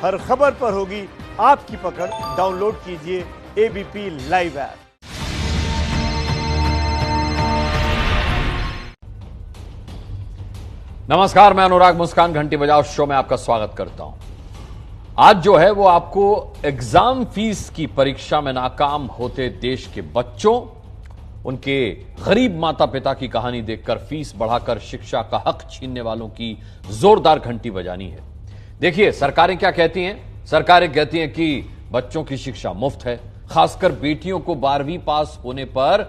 हर खबर पर होगी आपकी पकड़। डाउनलोड कीजिए एबीपी लाइव ऐप। नमस्कार, मैं अनुराग मुस्कान घंटी बजाओ शो में आपका स्वागत करता हूं। आज जो है वो आपको एग्जाम फीस की परीक्षा में नाकाम होते देश के बच्चों, उनके गरीब माता पिता की कहानी देखकर फीस बढ़ाकर शिक्षा का हक छीनने वालों की जोरदार घंटी बजानी है। देखिए, सरकारें क्या कहती हैं? सरकारें कहती हैं कि बच्चों की शिक्षा मुफ्त है। खासकर बेटियों को 12वीं पास होने पर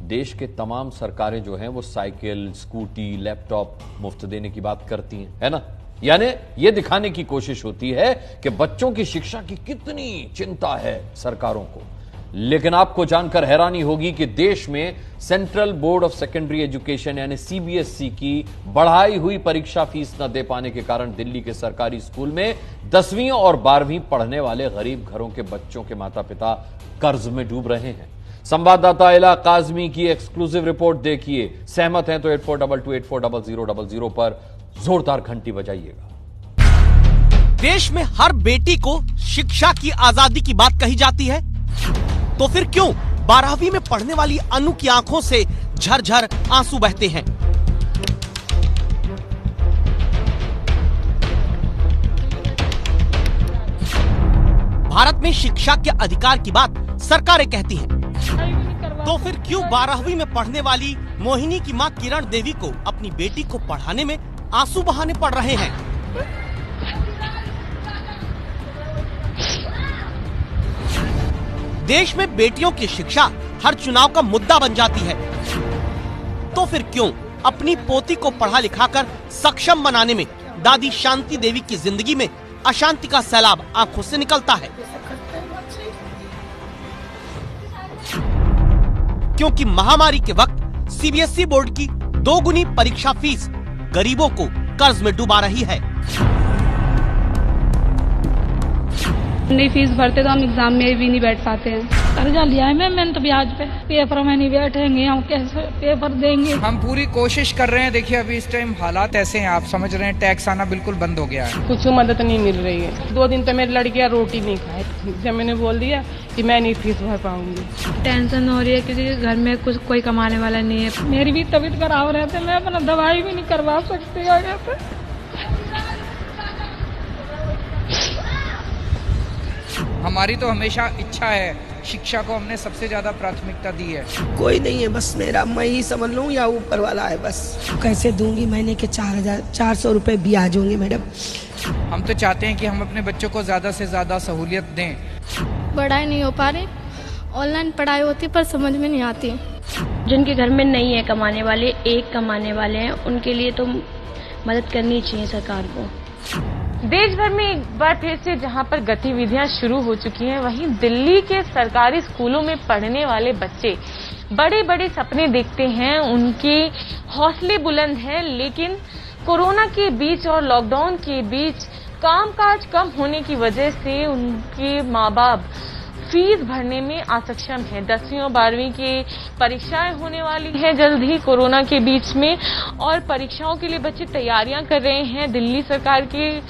देश के तमाम सरकारें जो हैं वो साइकिल, स्कूटी, लैपटॉप मुफ्त देने की बात करती हैं, है ना? यानी ये दिखाने की कोशिश होती है कि बच्चों की शिक्षा की कितनी चिंता है सरकारों को। लेकिन आपको जानकर हैरानी होगी कि देश में central board of secondary education यानी सीबीएसई की बढ़ाई हुई परीक्षा फीस न दे पाने के कारण दिल्ली के सरकारी स्कूल में 10वीं और 12वीं पढ़ने वाले गरीब घरों के बच्चों के माता पिता कर्ज में डूब रहे हैं। संवाददाता इला काजमी की एक्सक्लूसिव रिपोर्ट देखिए। सहमत हैं तो 8422840000 पर जोरदार घंटी बजाइएगा। देश में हर बेटी को शिक्षा की आजादी की बात कही जाती है, तो फिर क्यों 12वीं में पढ़ने वाली अनु की आंखों से झरझर आंसू बहते हैं? भारत में शिक्षा के अधिकार की बात सरकारें कहती हैं, तो फिर क्यों 12वीं में पढ़ने वाली मोहिनी की मां किरण देवी को अपनी बेटी को पढ़ाने में आंसू बहाने पड़ रहे हैं? देश में बेटियों की शिक्षा हर चुनाव का मुद्दा बन जाती है, तो फिर क्यों अपनी पोती को पढ़ा लिखाकर सक्षम बनाने में दादी शांति देवी की जिंदगी में अशांति का सैलाब आंखों से निकलता है? क्योंकि महामारी के वक्त सीबीएसई बोर्ड की 2 गुनी परीक्षा फीस गरीबों को कर्ज में डुबा रही है। नहीं फीस भरते तो हम एग्जाम में भी नहीं बैठ पाते हैं। कर्जा लिया है मैंने तो ब्याज पे, पेपर में नहीं बैठेंगे हम कैसे पेपर देंगे? हम पूरी कोशिश कर रहे हैं। देखिए अभी इस टाइम हालात ऐसे हैं, आप समझ रहे हैं, टैक्स आना बिल्कुल बंद हो गया है। कुछ मदद नहीं मिल रही है। 2 दिन तो मेरी लड़कियां रोटी नहीं खाए जब मैंने बोल दिया कि मैं नहीं फीस भर पाऊंगी। टेंशन हो रही है क्योंकि घर में कुछ कोई कमाने वाला नहीं है। मेरी भी तबीयत खराब रहती है, मैं अपना दवाई भी नहीं करवा सकती आगे से। हमारी तो हमेशा इच्छा है, शिक्षा को हमने सबसे ज्यादा प्राथमिकता दी है। कोई नहीं है, बस मेरा मैं ही समझ लूँ या ऊपर वाला है बस। कैसे दूंगी? महीने के 4,400 रुपए ब्याज होंगे मैडम। हम तो चाहते हैं कि हम अपने बच्चों को ज्यादा से ज्यादा सहूलियत दें। पढ़ाई नहीं हो पा रही, ऑनलाइन पढ़ाई होती पर समझ में नहीं आती। जिनके घर में नहीं है कमाने वाले, एक कमाने वाले हैं, उनके लिए तो मदद करनी चाहिए सरकार को। देश भर में एक बार फिर से जहां पर गतिविधियां शुरू हो चुकी हैं, वहीं दिल्ली के सरकारी स्कूलों में पढ़ने वाले बच्चे बड़े बड़े सपने देखते हैं, उनके हौसले बुलंद हैं, लेकिन कोरोना के बीच और लॉकडाउन के बीच कामकाज कम होने की वजह से उनके माँ बाप फीस भरने में असक्षम है। 10वीं और 12वीं की परीक्षाएं होने वाली है जल्द ही कोरोना के बीच में, और परीक्षाओं के लिए बच्चे तैयारियां कर रहे हैं। दिल्ली सरकार के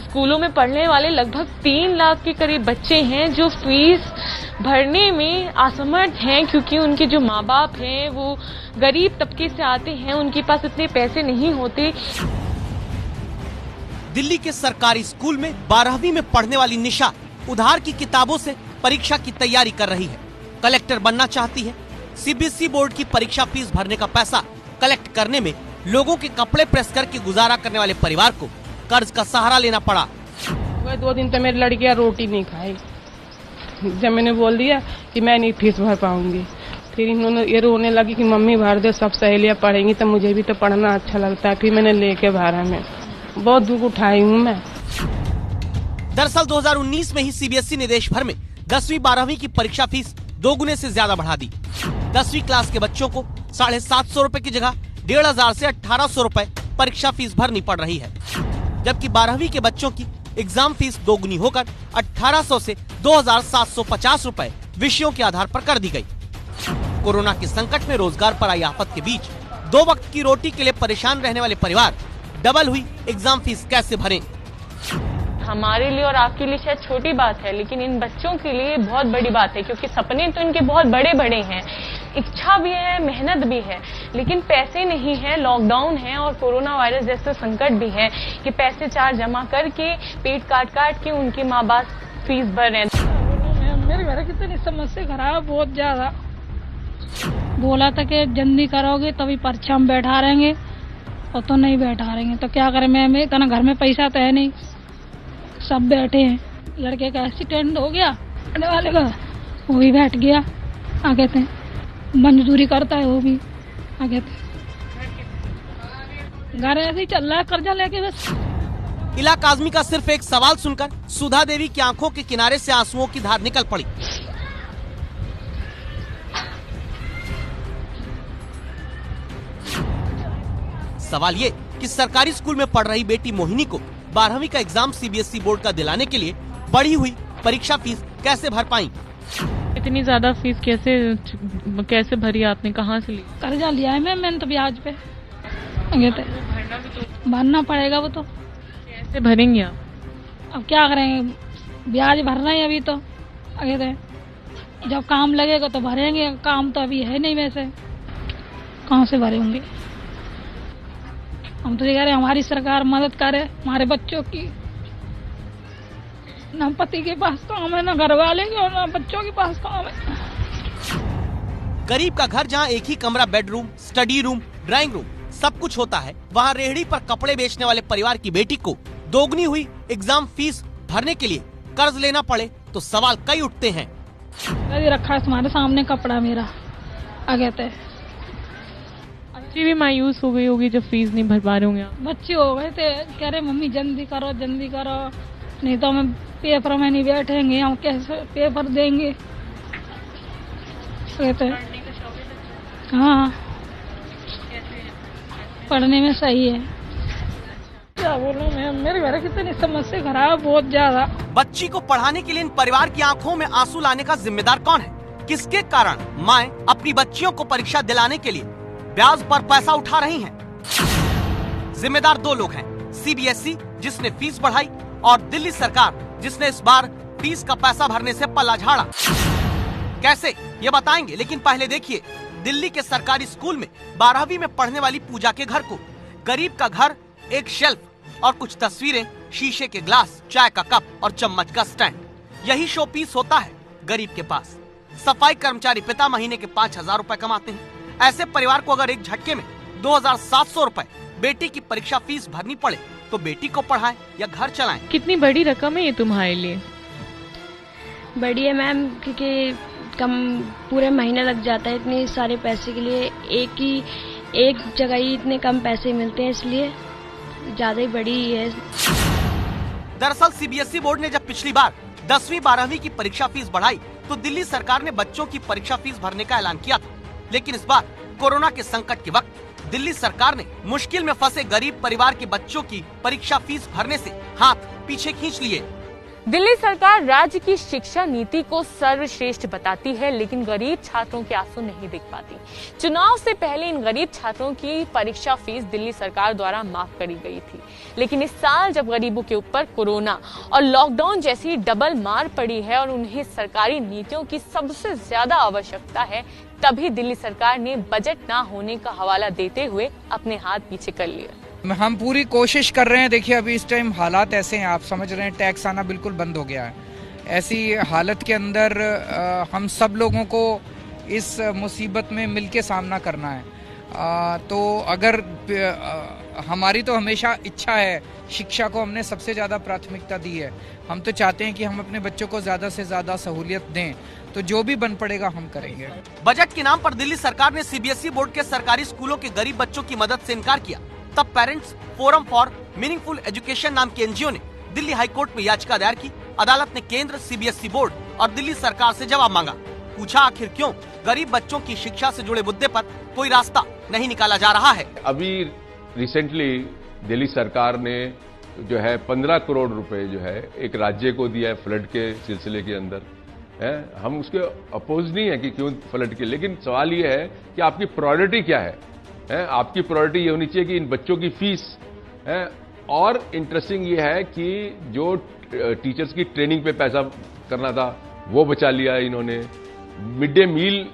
स्कूलों में पढ़ने वाले लगभग 3 लाख के करीब बच्चे हैं जो फीस भरने में असमर्थ हैं, क्योंकि उनके जो माँ बाप हैं वो गरीब तबके से आते हैं, उनके पास इतने पैसे नहीं होते। दिल्ली के सरकारी स्कूल में 12वीं में पढ़ने वाली निशा उधार की किताबों से परीक्षा की तैयारी कर रही है। कलेक्टर बनना चाहती है। सीबीएसई बोर्ड की परीक्षा फीस भरने का पैसा कलेक्ट करने में लोगों के कपड़े प्रेस करके गुजारा करने वाले परिवार को कर्ज का सहारा लेना पड़ा। 2 दिन तो मेरी लड़कियां रोटी नहीं खाई जब मैंने बोल दिया कि मैं नहीं फीस भर पाऊंगी। फिर इन्होंने ये रोने लगी कि मम्मी भर दे, सब सहेलियां पढ़ेंगी तो मुझे भी तो पढ़ना अच्छा लगता है। फिर मैंने लेके भरा। में बहुत दुख उठाई हूँ मैं। दरअसल 2019 में ही सीबीएसई ने देश भर में 10वीं 12वीं की परीक्षा फीस 2 गुने से ज्यादा बढ़ा दी। 10वीं क्लास के बच्चों को 750 रुपए की जगह 1,500 से 1,800 रुपए परीक्षा फीस भरनी पड़ रही है, जबकि 12वीं के बच्चों की एग्जाम फीस 2 गुनी होकर 1,800 से 2,750 रुपए विषयों के आधार पर कर दी गई। कोरोना के संकट में रोजगार पर आई आफत के बीच 2 वक्त की रोटी के लिए परेशान रहने वाले परिवार डबल हुई एग्जाम फीस कैसे भरें? हमारे लिए और आपके लिए शायद छोटी बात है, लेकिन इन बच्चों के लिए बहुत बड़ी बात है, क्योंकि सपने तो इनके बहुत बड़े बड़े हैं, इच्छा भी है, मेहनत भी है, लेकिन पैसे नहीं है, लॉकडाउन है और कोरोना वायरस जैसे संकट भी है कि पैसे चार जमा करके पेट काट के उनके माँ बाप फीस भर रहे हैं। मेरे घर कितनी समस्या खराब, बहुत ज्यादा। बोला था कि जल्दी करोगे तभी परीक्षा में बैठा रहेंगे, और तो नहीं बैठा रहेंगे तो क्या करें। मैं इतना घर में पैसा तो है नहीं, सब बैठे हैं। लड़के का एक्सीडेंट हो गया, पढ़ने वाले का, वो भी बैठ गया। आगे थे मजदूरी करता है वो भी, आगे थे घर ऐसे ही चल रहा है, कर्जा लेके बस। इलाका आजमी का सिर्फ एक सवाल सुनकर सुधा देवी की आंखों के किनारे से आंसुओं की धार निकल पड़ी। सवाल ये कि सरकारी स्कूल में पढ़ रही बेटी मोहिनी को 12वीं का एग्जाम सीबीएसई बोर्ड का दिलाने के लिए बढ़ी हुई परीक्षा फीस कैसे भर पाई? इतनी ज्यादा फीस कैसे भरी आपने, कहाँ से ली? कर्जा लिया है मैंने तो ब्याज पे। भरना पड़ेगा वो तो। कैसे भरेंगे आप? अब क्या करेंगे, ब्याज भरना ही अभी तो। आगे थे जब काम लगेगा तो भरेंगे, काम तो अभी है नहीं, वैसे कहाँ से भरेंगे। हम तो ये कह रहे हमारी सरकार मदद करे हमारे बच्चों की। ना पति के पास काम है, ना घर वाले के, और ना बच्चों के पास काम है। गरीब का घर जहां एक ही कमरा, bedroom, study room, drawing room सब कुछ होता है, वहां रेहड़ी पर कपड़े बेचने वाले परिवार की बेटी को दोगुनी हुई एग्जाम फीस भरने के लिए कर्ज लेना पड़े तो सवाल कई उठते हैं। रखा है तुम्हारे सामने कपड़ा मेरा, आगे थे बच्ची भी मायूस हो गई होगी जब फीस नहीं भर पा रहे होंगे। बच्चे हो गए थे, कह रहे मम्मी जल्दी करो, नहीं तो हम पेपर में नहीं बैठेंगे, हम कैसे पेपर देंगे। कहते हाँ पढ़ने में सही है। क्या बोलूं मैं, मेरे घर कितनी समस्या खराब, बहुत ज्यादा। बच्ची को पढ़ाने के लिए इन परिवार की आंखों में आंसू लाने का जिम्मेदार कौन है? किसके कारण माएं अपनी बच्चियों को परीक्षा दिलाने के लिए ब्याज पर पैसा उठा रही हैं? जिम्मेदार दो लोग हैं, सीबीएसई जिसने फीस बढ़ाई और दिल्ली सरकार जिसने इस बार फीस का पैसा भरने से पल्ला झाड़ा। कैसे ये बताएंगे, लेकिन पहले देखिए दिल्ली के सरकारी स्कूल में 12वीं में पढ़ने वाली पूजा के घर को। गरीब का घर, एक शेल्फ और कुछ तस्वीरें, शीशे के ग्लास, चाय का कप और चम्मच का स्टैंड, यही शो पीस होता है गरीब के पास। सफाई कर्मचारी पिता महीने के 5,000 रुपए कमाते हैं। ऐसे परिवार को अगर एक झटके में 2,700 रुपए बेटी की परीक्षा फीस भरनी पड़े तो बेटी को पढ़ाएं या घर चलाएं। कितनी बड़ी रकम है ये तुम्हारे लिए? बड़ी है मैम, क्योंकि कम पूरे महीने लग जाता है इतने सारे पैसे के लिए। एक जगह ही इतने कम पैसे मिलते हैं, इसलिए ज्यादा ही बड़ी है। दरअसल सीबीएसई बोर्ड ने जब पिछली बार 10वीं 12वीं की परीक्षा फीस बढ़ाई तो दिल्ली सरकार ने बच्चों की परीक्षा फीस भरने का ऐलान किया था, लेकिन इस बार कोरोना के संकट के वक्त दिल्ली सरकार ने मुश्किल में फंसे गरीब परिवार के बच्चों की परीक्षा फीस भरने से हाथ पीछे खींच लिए। दिल्ली सरकार राज्य की शिक्षा नीति को सर्वश्रेष्ठ बताती है, लेकिन गरीब छात्रों के आंसू नहीं दिख पाती। चुनाव से पहले इन गरीब छात्रों की परीक्षा फीस दिल्ली सरकार द्वारा माफ करी गई थी, लेकिन इस साल जब गरीबों के ऊपर कोरोना और लॉकडाउन जैसी डबल मार पड़ी है और उन्हें सरकारी नीतियों की सबसे ज्यादा आवश्यकता है, तभी दिल्ली सरकार ने बजट ना होने का हवाला देते हुए अपने हाथ पीछे कर लिया। हम पूरी कोशिश कर रहे हैं। देखिए अभी इस टाइम हालात ऐसे हैं, आप समझ रहे हैं, टैक्स आना बिल्कुल बंद हो गया है। ऐसी हालत के अंदर हम सब लोगों को इस मुसीबत में मिलके सामना करना है। तो अगर हमारी तो हमेशा इच्छा है, शिक्षा को हमने सबसे ज़्यादा प्राथमिकता दी है। हम तो चाहते हैं कि हम अपने बच्चों को ज़्यादा से ज़्यादा सहूलियत दें, तो जो भी बन पड़ेगा हम करेंगे। बजट के नाम पर दिल्ली सरकार ने सीबीएसई बोर्ड के सरकारी स्कूलों के गरीब बच्चों की मदद से इनकार किया। तब parents forum for meaningful education नाम के एनजीओ ने दिल्ली हाईकोर्ट में याचिका दायर की। अदालत ने केंद्र, सीबीएसई बोर्ड और दिल्ली सरकार से जवाब मांगा। पूछा आखिर क्यों गरीब बच्चों की शिक्षा से जुड़े मुद्दे पर कोई रास्ता नहीं निकाला जा रहा है। अभी रिसेंटली दिल्ली सरकार ने जो है 15 करोड़ रुपए जो है एक राज्य को दिया है फ्लड के सिलसिले के अंदर है। हम उसके अपोज नहीं है कि क्यों फ्लड के, लेकिन सवाल ये है कि आपकी प्रायोरिटी क्या है? आपकी प्रायोरिटी ये होनी चाहिए कि इन बच्चों की फीस और इंटरेस्टिंग ये है कि जो टीचर्स की ट्रेनिंग पे पैसा करना था वो बचा लिया इन्होंने। मिड डे मील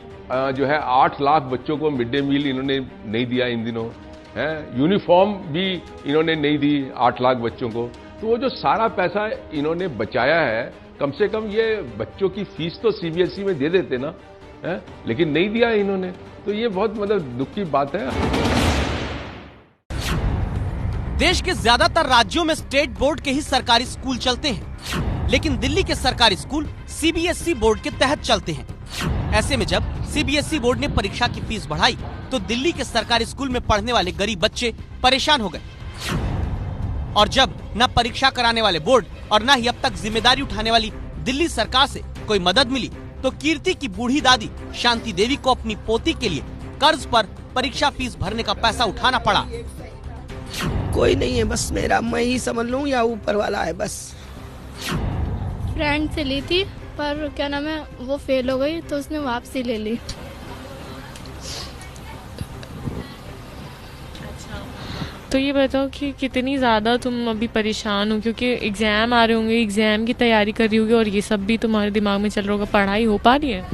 जो है 8 लाख बच्चों को मिड डे मील इन्होंने नहीं दिया इन दिनों है। यूनिफॉर्म भी इन्होंने नहीं दी 8 लाख बच्चों को। तो वो जो सारा पैसा इन्होंने बचाया है, कम से कम ये बच्चों की फीस तो सीबीएसई में दे देते ना है, लेकिन नहीं दिया इन्होंने। तो ये बहुत मतलब दुख की बात है। देश के ज्यादातर राज्यों में स्टेट बोर्ड के ही सरकारी स्कूल चलते हैं, लेकिन दिल्ली के सरकारी स्कूल सीबीएसई बोर्ड के तहत चलते हैं। ऐसे में जब सीबीएसई बोर्ड ने परीक्षा की फीस बढ़ाई तो दिल्ली के सरकारी स्कूल में पढ़ने वाले गरीब बच्चे परेशान हो गए। और जब न परीक्षा कराने वाले बोर्ड और न ही अब तक जिम्मेदारी उठाने वाली दिल्ली सरकार से कोई मदद मिली तो कीर्ति की बूढ़ी दादी शांति देवी को अपनी पोती के लिए कर्ज पर परीक्षा फीस भरने का पैसा उठाना पड़ा। कोई नहीं है, बस मेरा मैं ही समझ लूं या ऊपर वाला है बस। फ्रेंड से ली थी पर क्या नाम है वो फेल हो गई तो उसने वापसी ले ली। तो ये बताओ कि कितनी ज़्यादा तुम अभी परेशान हो, क्योंकि एग्ज़ाम आ रहे होंगे, एग्ज़ाम की तैयारी कर रही होगी और ये सब भी तुम्हारे दिमाग में चल रहा होगा। पढ़ाई हो पा रही है?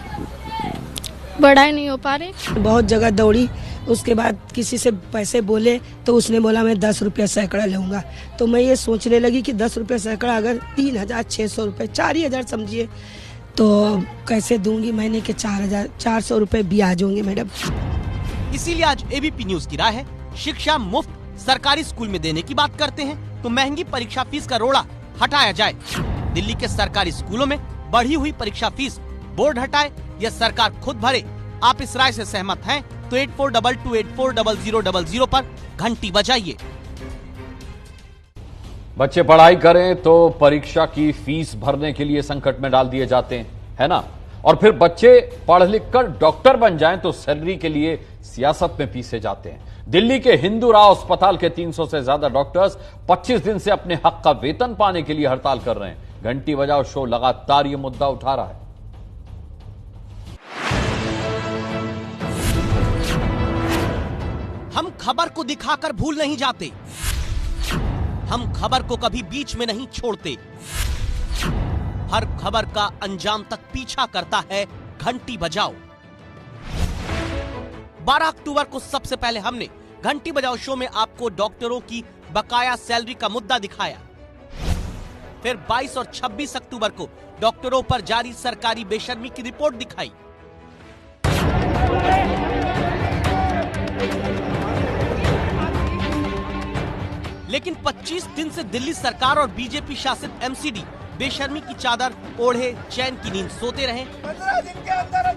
पढ़ाई नहीं हो पा रही। बहुत जगह दौड़ी, उसके बाद किसी से पैसे बोले तो उसने बोला मैं 10 रुपया सैकड़ा लूँगा। तो मैं ये सोचने लगी कि 10 रुपया सैकड़ा अगर 3600 रुपये 4000 समझिए तो कैसे दूंगी। महीने के 4400 रुपये ब्याज होंगे मैडम। इसीलिए आज एबीपी न्यूज की राय है, शिक्षा मुफ्त सरकारी स्कूल में देने की बात करते हैं तो महंगी परीक्षा फीस का रोड़ा हटाया जाए। दिल्ली के सरकारी स्कूलों में बढ़ी हुई परीक्षा फीस बोर्ड हटाए या सरकार खुद भरे। आप इस राय से सहमत हैं तो 8422840000 पर घंटी बजाइए। बच्चे पढ़ाई करें तो परीक्षा की फीस भरने के लिए संकट में डाल दिए जाते हैं, है ना। और फिर बच्चे पढ़ लिख कर डॉक्टर बन जाएं तो सैलरी के लिए सियासत में पीसे जाते हैं। दिल्ली के हिंदू राव अस्पताल के 300 से ज्यादा डॉक्टर्स 25 दिन से अपने हक का वेतन पाने के लिए हड़ताल कर रहे हैं। घंटी बजाओ शो लगातार ये मुद्दा उठा रहा है। हम खबर को दिखाकर भूल नहीं जाते, हम खबर को कभी बीच में नहीं छोड़ते। हर खबर का अंजाम तक पीछा करता है घंटी बजाओ। 12 अक्टूबर को सबसे पहले हमने घंटी बजाओ शो में आपको डॉक्टरों की बकाया सैलरी का मुद्दा दिखाया। फिर 22 और 26 अक्टूबर को डॉक्टरों पर जारी सरकारी बेशर्मी की रिपोर्ट दिखाई। लेकिन 25 दिन से दिल्ली सरकार और बीजेपी शासित एमसीडी बेशर्मी की चादर ओढ़े चैन की नींद सोते रहे। 15 दिन के अंदर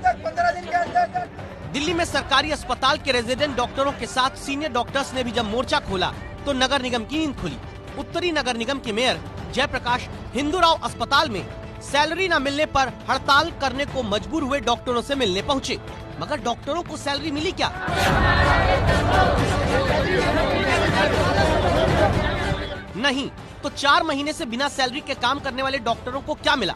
दिल्ली में सरकारी अस्पताल के रेजिडेंट डॉक्टरों के साथ सीनियर डॉक्टर्स ने भी जब मोर्चा खोला तो नगर निगम की नींद खुली। उत्तरी नगर निगम के मेयर जयप्रकाश हिंदू राव अस्पताल में सैलरी न मिलने पर हड़ताल करने को मजबूर हुए डॉक्टरों से मिलने पहुंचे, मगर डॉक्टरों को सैलरी मिली क्या? नहीं, तो 4 महीने से बिना सैलरी के काम करने वाले डॉक्टरों को क्या मिला?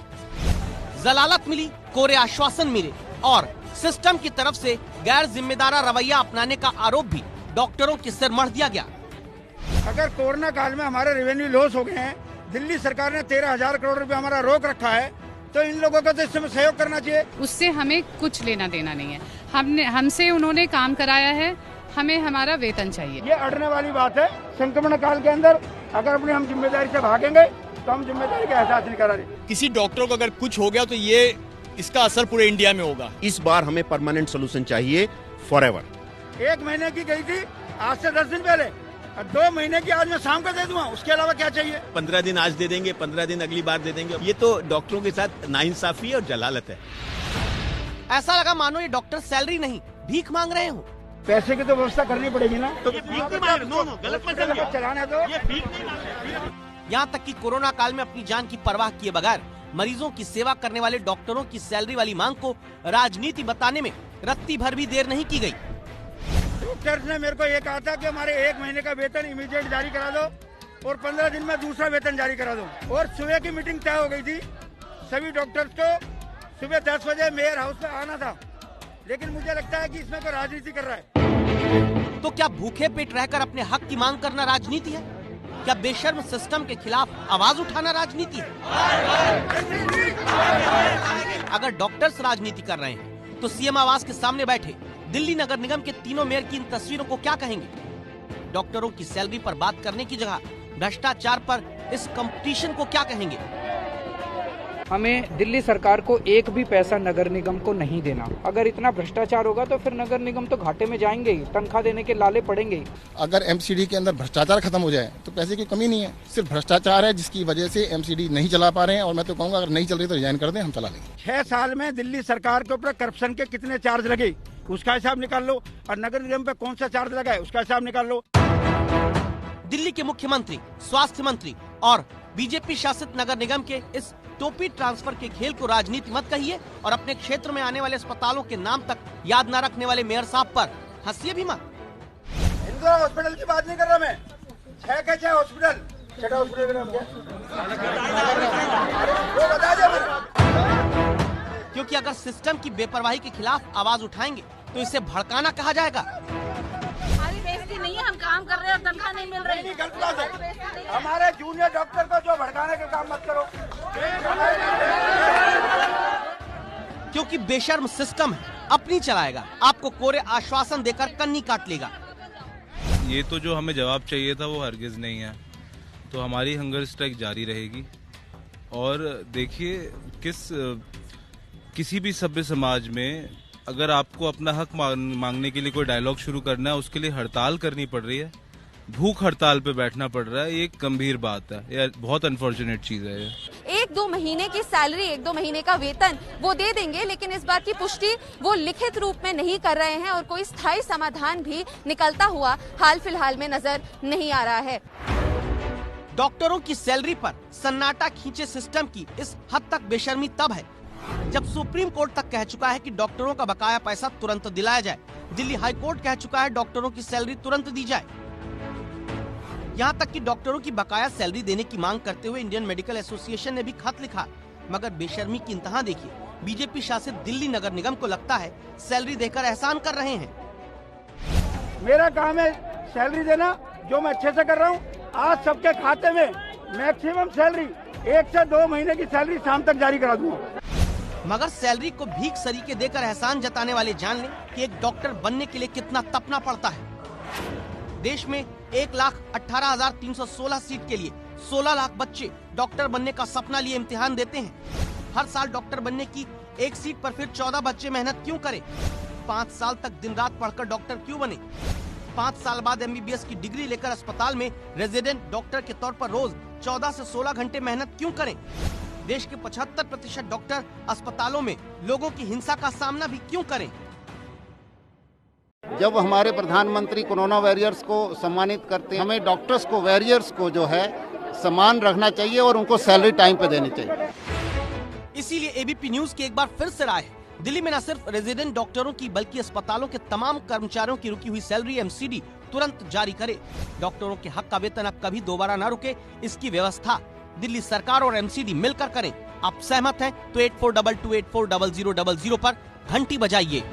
जलालत मिली, कोरे आश्वासन मिले और सिस्टम की तरफ से गैर जिम्मेदार रवैया अपनाने का आरोप भी डॉक्टरों के सिर मढ़ दिया गया। अगर कोरोना काल में हमारे रेवेन्यू लॉस हो गए हैं, दिल्ली सरकार ने 13,000 करोड़ रुपए हमारा रोक रखा है, तो इन लोगों को तो इसमें सहयोग करना चाहिए। उससे हमें कुछ लेना देना नहीं है। हमसे उन्होंने काम कराया है, हमें हमारा वेतन चाहिए। ये अड़ने वाली बात है। संक्रमण काल के अंदर अगर अपनी हम जिम्मेदारी से भागेंगे तो हम जिम्मेदारी का एहसास नहीं करा रहे। किसी डॉक्टर को अगर कुछ हो गया तो ये इसका असर पूरे इंडिया में होगा। इस बार हमें परमानेंट सोल्यूशन चाहिए फॉरएवर। 1 महीने की गई थी आज से 10 दिन पहले, और 2 महीने की आज मैं शाम को दे दूंगा, उसके अलावा क्या चाहिए? 15 दिन आज दे देंगे, 15 दिन अगली बार दे देंगे। ये तो डॉक्टरों के साथ नाइंसाफी और जलालत है। ऐसा लगा मानो ये डॉक्टर सैलरी नहीं भीख मांग रहे हो। पैसे की तो व्यवस्था करनी पड़ेगी ना। तो गलत चलाने दो। यहाँ तक कि कोरोना काल में अपनी जान की परवाह किए बगैर मरीजों की सेवा करने वाले डॉक्टरों की सैलरी वाली मांग को राजनीति बताने में रत्ती भर भी देर नहीं की गई। डॉक्टर्स ने मेरे को ये कहा था कि हमारे 1 महीने का वेतन इमीडिएट जारी करा दो और 15 दिन में दूसरा वेतन जारी करा दो। और सुबह की मीटिंग तय हो गई थी, सभी डॉक्टर्स को सुबह 10 बजे मेयर हाउस में आना था, लेकिन मुझे लगता है कि इसमें कोई राजनीति कर रहा है। तो क्या भूखे पेट रहकर अपने हक की मांग करना राजनीति है? क्या बेशर्म सिस्टम के खिलाफ आवाज उठाना राजनीति है? अगर डॉक्टर्स राजनीति कर रहे हैं तो सीएम आवास के सामने बैठे दिल्ली नगर निगम के तीनों मेयर की इन तस्वीरों को क्या कहेंगे? डॉक्टरों की सैलरी पर बात करने की जगह भ्रष्टाचार पर इस कंपटीशन को क्या कहेंगे? हमें दिल्ली सरकार को एक भी पैसा नगर निगम को नहीं देना। अगर इतना भ्रष्टाचार होगा तो फिर नगर निगम तो घाटे में जाएंगे ही, तनख्वाह देने के लाले पड़ेंगे ही। अगर एमसीडी के अंदर भ्रष्टाचार खत्म हो जाए तो पैसे की कमी नहीं है, सिर्फ भ्रष्टाचार है जिसकी वजह से एमसीडी नहीं चला पा रहे हैं। और मैं तो कहूँगा अगर नहीं चल रही तो रिजाइन कर दें, हम चला लेंगे। 6 साल में दिल्ली सरकार के ऊपर करप्शन के कितने चार्ज लगे उसका हिसाब निकाल लो, और नगर निगम पे कौन सा चार्ज लगा है उसका हिसाब निकाल लो। दिल्ली के मुख्यमंत्री, स्वास्थ्य मंत्री और बीजेपी शासित नगर निगम के इस टोपी ट्रांसफर के खेल को राजनीति मत कहिए और अपने क्षेत्र में आने वाले अस्पतालों के नाम तक याद न रखने वाले मेयर साहब पर हंसिए भी मत। इंदिरा हॉस्पिटल की बात नहीं कर रहा मैं, 6 के 6 हॉस्पिटल, 6 हॉस्पिटल का नाम क्या? वो बता दो। क्योंकि अगर सिस्टम की बेपरवाही के खिलाफ आवाज उठाएंगे तो इसे भड़काना कहा जाएगा। हमारी बेइज्जती नहीं है, हम काम कर रहे हैं और तनख्वाह नहीं मिल रही। नहीं, गलत बात है। हमारे जूनियर डॉक्टर को जो भड़काने के काम मत करो। क्योंकि बेशर्म सिस्टम है, अपनी चलाएगा, आपको कोरे आश्वासन देकर कन्नी काट लेगा। ये तो जो हमें जवाब चाहिए था वो हरगिज नहीं है, तो हमारी हंगर स्ट्राइक जारी रहेगी। और देखिए किसी भी सभ्य समाज में अगर आपको अपना हक मांगने के लिए कोई डायलॉग शुरू करना है, उसके लिए हड़ताल करनी पड़ रही है, भूख हड़ताल पे बैठना पड़ रहा है, ये एक गंभीर बात है, ये बहुत अनफॉर्चुनेट चीज है। 1-2 महीने की सैलरी, 1-2 महीने का वेतन वो दे देंगे, लेकिन इस बात की पुष्टि वो लिखित रूप में नहीं कर रहे हैं और कोई स्थायी समाधान भी निकलता हुआ हाल फिलहाल में नजर नहीं आ रहा है। डॉक्टरों की सैलरी पर सन्नाटा खींचे सिस्टम की इस हद तक बेशर्मी तब है जब सुप्रीम कोर्ट तक कह चुका है कि डॉक्टरों का बकाया पैसा तुरंत दिलाया जाए। दिल्ली हाई कोर्ट कह चुका है डॉक्टरों की सैलरी तुरंत दी जाए। यहाँ तक कि डॉक्टरों की बकाया सैलरी देने की मांग करते हुए इंडियन मेडिकल एसोसिएशन ने भी खत लिखा। मगर बेशर्मी की इंतहा देखिए, बीजेपी शासित दिल्ली नगर निगम को लगता है सैलरी देकर एहसान कर रहे हैं। मेरा काम है सैलरी देना, जो मैं अच्छे से कर रहा हूँ। आज सबके खाते में मैक्सिमम सैलरी 1 से 2 महीने की सैलरी शाम तक जारी करा दूंगा। मगर सैलरी को भीख सरीके देकर एहसान जताने वाले जान लें कि एक डॉक्टर बनने के लिए कितना तपना पड़ता है। देश में 1,18,316 सीट के लिए 16 लाख बच्चे डॉक्टर बनने का सपना लिए इम्तिहान देते हैं। हर साल डॉक्टर बनने की एक सीट पर फिर 14 बच्चे मेहनत क्यों करें? 5 साल तक दिन रात पढ़कर डॉक्टर क्यों बने? 5 साल बाद MBBS की डिग्री लेकर अस्पताल में रेजिडेंट डॉक्टर के तौर पर रोज 14 से 16 घंटे मेहनत क्यों करें? देश के 75% डॉक्टर अस्पतालों में लोगों की हिंसा का सामना भी क्यों करें? जब हमारे प्रधानमंत्री कोरोना वॉरियर्स को सम्मानित करते हैं, हमें डॉक्टर्स को, वॉरियर्स को जो है सम्मान रखना चाहिए और उनको सैलरी टाइम पे देनी चाहिए। इसीलिए एबीपी न्यूज की एक बार फिर से राय है, दिल्ली में न सिर्फ रेजिडेंट डॉक्टरों की बल्कि अस्पतालों के तमाम कर्मचारियों की रुकी हुई सैलरी MCD तुरंत जारी करे। डॉक्टरों के हक का वेतन अब कभी दोबारा न रुके, इसकी व्यवस्था दिल्ली सरकार और MCD मिलकर करें। आप सहमत हैं तो 8422840000 पर घंटी बजाइए।